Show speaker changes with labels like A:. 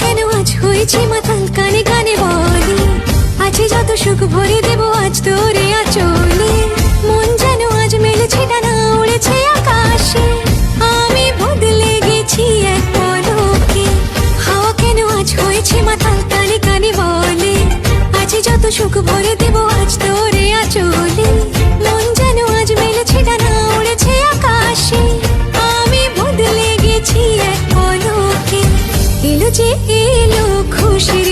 A: কেন আজ হয়েছি মাতাল, কানে কানে বলে আছে যত সুখ ভরে দেব আজ তোরে আঁচলে। মন যেন আজ মেলেছে ডানা, উড়েছে আকাশে, আমি বদলে গেছি এক পলকে। হাওয়া কেন আজ হয়েছে মাতাল, কানে কানে বলে আছে যত সুখ ভরে দেব আজ তোরে আঁচলে। মন যেন আজ মেলেছে ডানা, উড়েছে আকাশে, আমি বদলে গেছি এক পলকে। এলো যে এলো খুশির